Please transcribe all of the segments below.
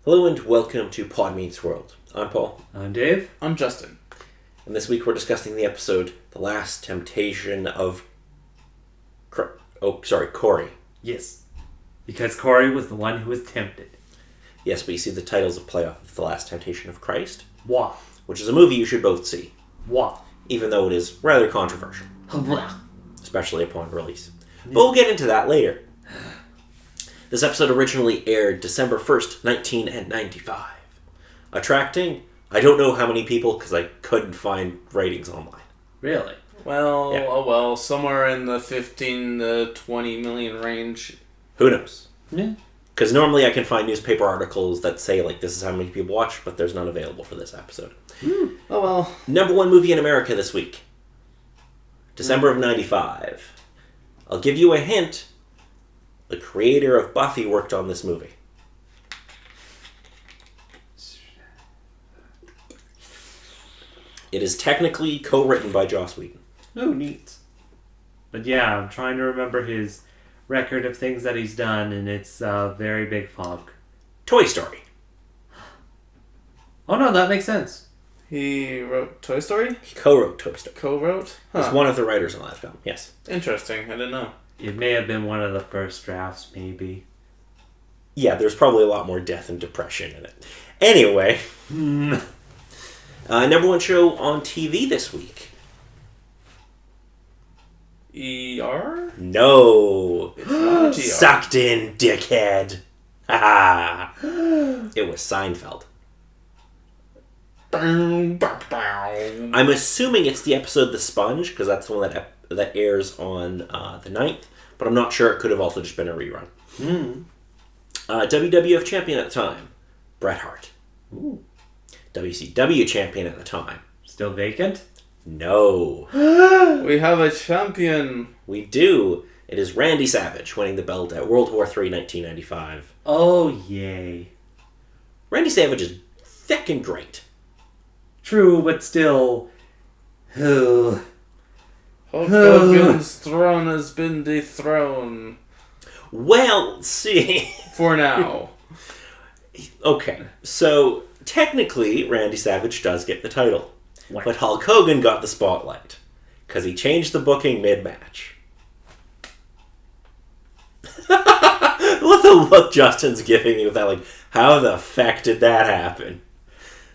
Hello and welcome to Pod Meets World. I'm Paul. I'm Dave. I'm Justin. And this week we're discussing the episode The Last Temptation of... Cory. Yes. Because Cory was the one who was tempted. Yes, but you see the titles of play off of The Last Temptation of Christ. Why? Which is a movie you should both see. Why? Even though it is rather controversial. Blah. Especially upon release. But we'll get into that later. This episode originally aired December 1st, 1995. Attracting, I don't know how many people because I couldn't find ratings online. Really? Well, Yeah. somewhere in the 15 to 20 million range. Who knows? Yeah. Because normally I can find newspaper articles that say, like, this is how many people watch, but there's none available for this episode. Oh well. Number one movie in America this week. December of 95. I'll give you a hint. The creator of Buffy worked on this movie. It is technically co-written by Joss Whedon. Oh, neat. But yeah, I'm trying to remember his record of things that he's done, and it's a very big fog. Toy Story. Oh no, that makes sense. He wrote Toy Story? He co-wrote Toy Story. Co-wrote? He's one of the writers on that film, yes. Interesting. I didn't know. It may have been one of the first drafts, maybe. Yeah, there's probably a lot more death and depression in it. Anyway. Number one show on TV this week. ER? No. It's not ER. Sucked in, dickhead. Ha. It was Seinfeld. I'm assuming it's the episode The Sponge, because that's the one that airs on the 9th, but I'm not sure. It could have also just been a rerun. WWF champion at the time, Bret Hart. Ooh. WCW champion at the time. Still vacant? No. We have a champion. We do. It is Randy Savage winning the belt at World War III 1995. Oh, yay. Randy Savage is feckin' great. True, but still... Hulk Hogan's throne has been dethroned. Well, see... For now. Okay, so technically Randy Savage does get the title. What? But Hulk Hogan got the spotlight. Because he changed the booking mid-match. What the look Justin's giving me with that, like, how the feck did that happen?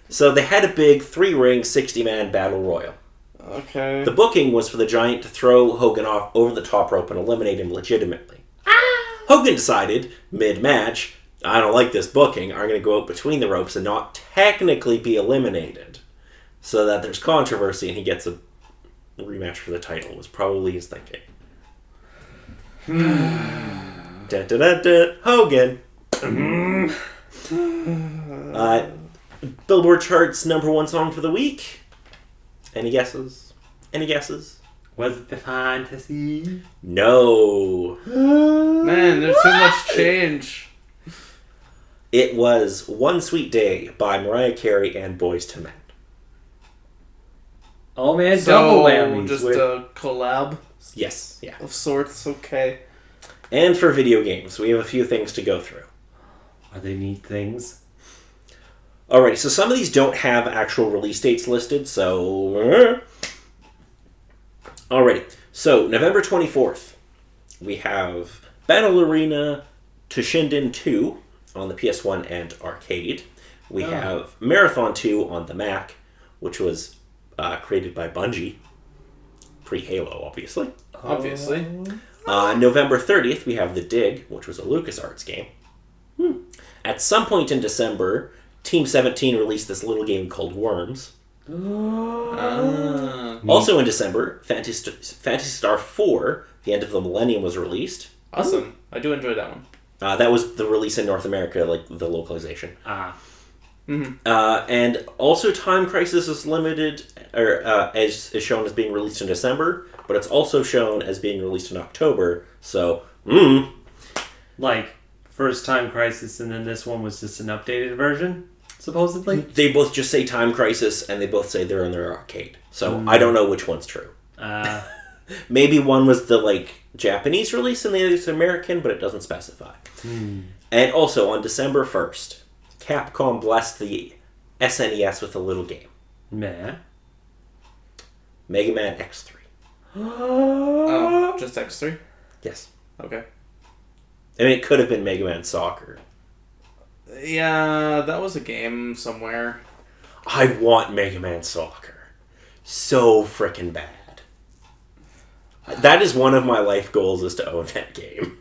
So they had a big 3-ring, 60-man battle royal. Okay. The booking was for the Giant to throw Hogan off over the top rope and eliminate him legitimately. Hogan decided, mid-match, I don't like this booking, I'm going to go out between the ropes and not technically be eliminated. So that there's controversy and he gets a rematch for the title, was probably his thinking. Hogan. Billboard charts number one song for the week. Any guesses? Any guesses? Was it the fantasy? No. Man, there's too much change. It was One Sweet Day by Mariah Carey and Boyz II Men. Oh man, So, double whammies. just with... a collab Yes, yeah. of sorts. Okay. And for video games, we have a few things to go through. Are they neat things? Alrighty, so some of these don't have actual release dates listed, so... Alrighty, so November 24th, we have Battle Arena Toshinden 2 on the PS1 and arcade. We have Marathon 2 on the Mac, which was created by Bungie. Pre-Halo, obviously. Obviously. November 30th, we have The Dig, which was a LucasArts game. At some point in December, Team 17 released this little game called Worms. Also in December, Phantasy Star 4, The End of the Millennium, was released. Awesome. I do enjoy that one. That was the release in North America, like the localization. Mm-hmm. And also Time Crisis is limited, or is shown as being released in December, but it's also shown as being released in October, so, Like, first Time Crisis and then this one was just an updated version, supposedly? They both just say Time Crisis, and they both say they're in their arcade. So I don't know which one's true. Maybe one was the, like, Japanese release and the other is American, but it doesn't specify. And also, on December 1st, Capcom blessed the SNES with a little game. Meh. Mega Man X3. Oh, just X3? Yes. Okay. I mean, it could have been Mega Man Soccer. Yeah, that was a game somewhere. I want Mega Man Soccer. So frickin' bad. That is one of my life goals, is to own that game.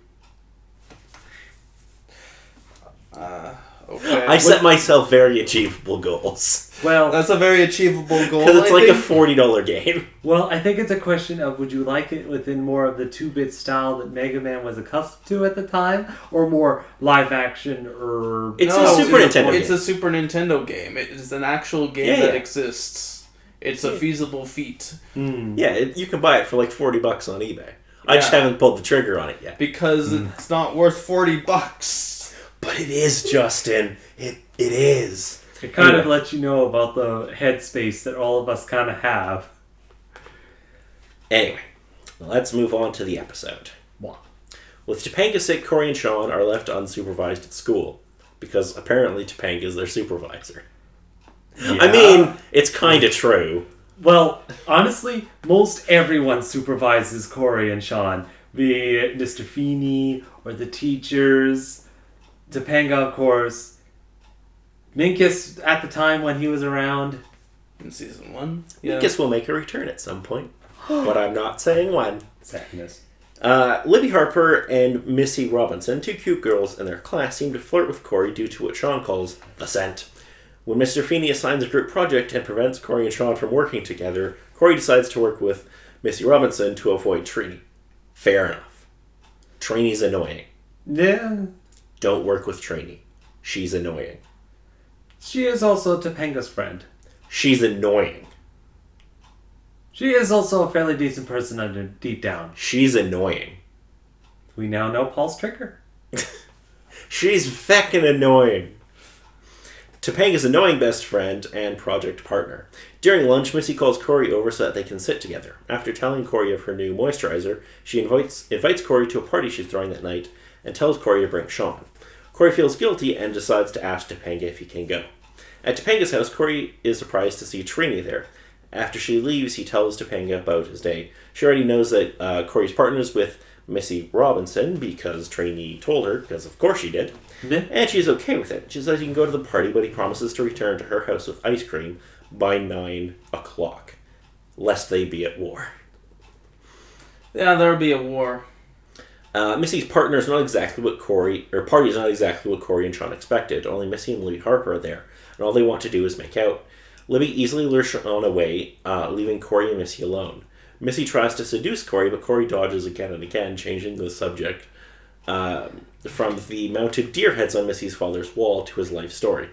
Okay. I set myself very achievable goals. Well, That's a very achievable goal. Because it's I like a think. $40 game. well, I think it's a question of would you like it within more of the 2-bit style that Mega Man was accustomed to at the time, or more live action or... It's a Super Nintendo It's game. a Super Nintendo game. It is an actual game Yeah, that yeah. exists. It's a feasible feat. Yeah, you can buy it for like $40 on eBay. I just Yeah. haven't pulled the trigger on it yet. Because it's not worth $40. But it is, Justin. It is. It kind of Anyway. lets you know about the headspace that all of us kind of have. Anyway, let's move on to the episode. Wow. With Topanga sick, Cory and Sean are left unsupervised at school. Because apparently Topanga's their supervisor. I mean, it's kind of true. Well, honestly, most everyone supervises Cory and Sean, be it Mr. Feeney or the teachers, Topanga, of course. Minkus, at the time when he was around. In season 1? I guess we'll make a return at some point. But I'm not saying when. Sadness. Libby Harper and Missy Robinson, two cute girls in their class, seem to flirt with Cory due to what Sean calls the scent. When Mr. Feeney assigns a group project and prevents Cory and Sean from working together, Cory decides to work with Missy Robinson to avoid Trini. Fair enough. Trini's annoying. Yeah. Don't work with Trini. She's annoying. She is also Topanga's friend. She's annoying. She is also a fairly decent person under deep down. She's annoying. We now know Paul's trigger. She's feckin' annoying. Topanga's annoying best friend and project partner. During lunch, Missy calls Cory over so that they can sit together. After telling Cory of her new moisturizer, she invites Cory to a party she's throwing that night and tells Cory to bring Sean. Cory feels guilty and decides to ask Topanga if he can go. At Topanga's house, Cory is surprised to see Trini there. After she leaves, he tells Topanga about his day. She already knows that Cory's partner's with Missy Robinson because Trini told her, because of course she did. Yeah. And she's okay with it. She says he can go to the party, but he promises to return to her house with ice cream by 9 o'clock, lest they be at war. Yeah, there'll be a war. Missy's partner is not exactly what Cory, or party is not exactly what Cory and Sean expected. Only Missy and Libby Harper are there, and all they want to do is make out. Libby easily lures Sean away, leaving Cory and Missy alone. Missy tries to seduce Cory, but Cory dodges again and again, changing the subject from the mounted deer heads on Missy's father's wall to his life story.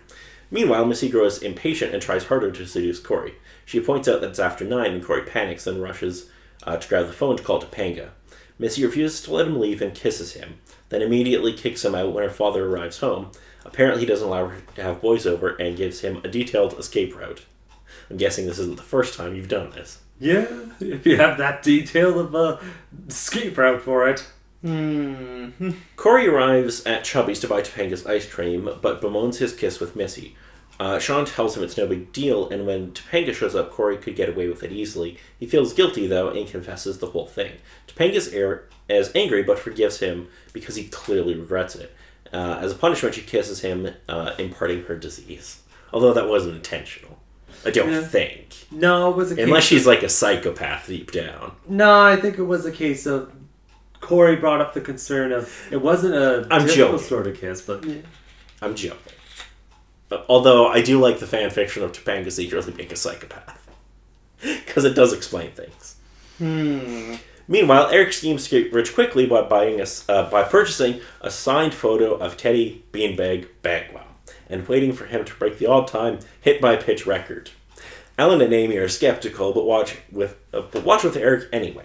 Meanwhile, Missy grows impatient and tries harder to seduce Cory. She points out that it's after 9 and Cory panics and rushes to grab the phone to call Topanga. Missy refuses to let him leave and kisses him, then immediately kicks him out when her father arrives home. Apparently he doesn't allow her to have boys over and gives him a detailed escape route. I'm guessing this isn't the first time you've done this. Yeah, if you have that detail of a escape route for it. Cory arrives at Chubby's to buy Topanga's ice cream, but bemoans his kiss with Missy. Sean tells him it's no big deal, and when Topanga shows up, Cory could get away with it easily. He feels guilty, though, and confesses the whole thing. Topanga's is angry, but forgives him because he clearly regrets it. As a punishment, she kisses him, imparting her disease. Although that wasn't intentional. I don't think. No, it was a case Unless she's like a psychopath deep down. No, I think it was a case of Cory brought up the concern of it wasn't a I'm typical joking. sort of kiss, but I'm joking. Although I do like the fan fiction of Topanga secretly being a psychopath. Because it does explain things. Meanwhile, Eric schemes to get rich quickly by purchasing a signed photo of Teddy Beanbag Bagwell and waiting for him to break the all-time hit-by-pitch record. Alan and Amy are skeptical, but watch with Eric anyway.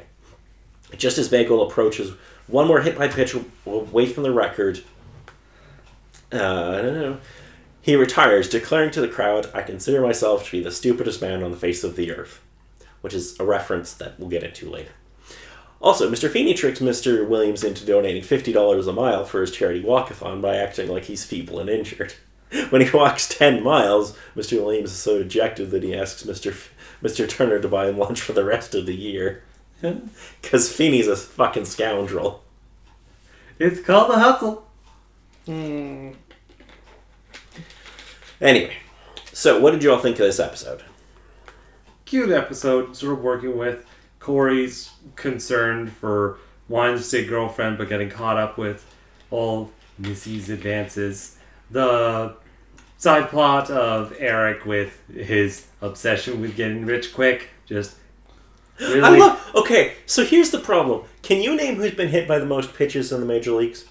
Just as Bagwell approaches one more hit-by-pitch away from the record, he retires, declaring to the crowd, "I consider myself to be the stupidest man on the face of the earth," which is a reference that we'll get into later. Also, Mr. Feeney tricks Mr. Williams into donating $50 a mile for his charity walkathon by acting like he's feeble and injured. When he walks 10 miles, Mr. Williams is so dejected that he asks Mr. Turner to buy him lunch for the rest of the year. Because Feeney's a fucking scoundrel. It's called the hustle. Anyway, so what did you all think of this episode? Cute episode, sort of working with Cory's concern for wanting to stay girlfriend but getting caught up with all Missy's advances. The side plot of Eric with his obsession with getting rich quick. Just really... Okay, so here's the problem. Can you name who's been hit by the most pitches in the major leagues?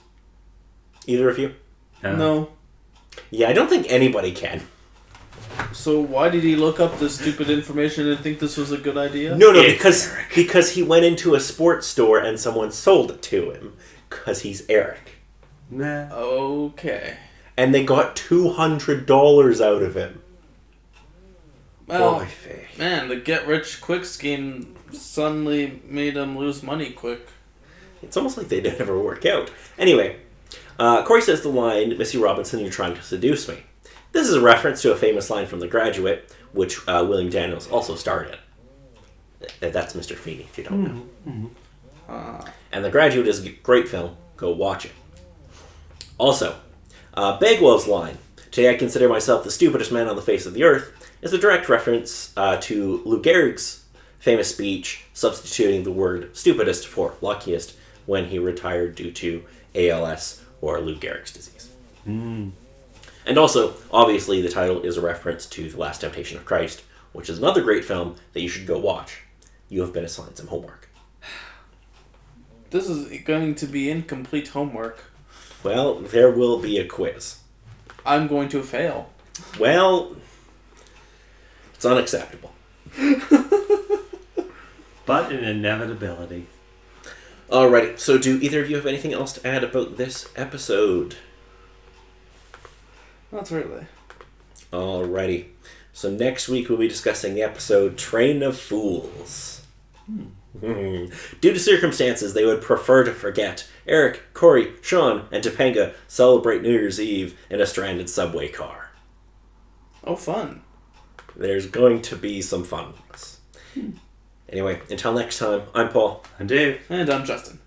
Either of you? No. Yeah, I don't think anybody can. So why did he look up this stupid information and think this was a good idea? No, It's because he went into a sports store and someone sold it to him. Because he's Eric. Nah. Okay. And they got $200 out of him. Well, Boy, Faye. man, the get-rich-quick scheme suddenly made him lose money quick. It's almost like they never work out. Anyway, Cory says the line, "Missy Robinson, you're trying to seduce me." This is a reference to a famous line from The Graduate, which William Daniels also starred in. That's Mr. Feeney, if you don't know. Mm-hmm. And The Graduate is a great film. Go watch it. Also, Bagwell's line, "Today I consider myself the stupidest man on the face of the earth," is a direct reference to Lou Gehrig's famous speech substituting the word stupidest for luckiest when he retired due to ALS or Lou Gehrig's disease. And also, obviously, the title is a reference to The Last Temptation of Christ, which is another great film that you should go watch. You have been assigned some homework. This is going to be incomplete homework. Well, there will be a quiz. I'm going to fail. Well, it's unacceptable. But an inevitability. Alrighty, so do either of you have anything else to add about this episode? Not really. Alrighty. So next week we'll be discussing the episode Train of Fools. Due to circumstances they would prefer to forget, Eric, Cory, Sean, and Topanga celebrate New Year's Eve in a stranded subway car. Oh, fun. There's going to be some fun with this. Anyway, until next time, I'm Paul. And Dave. And I'm Justin.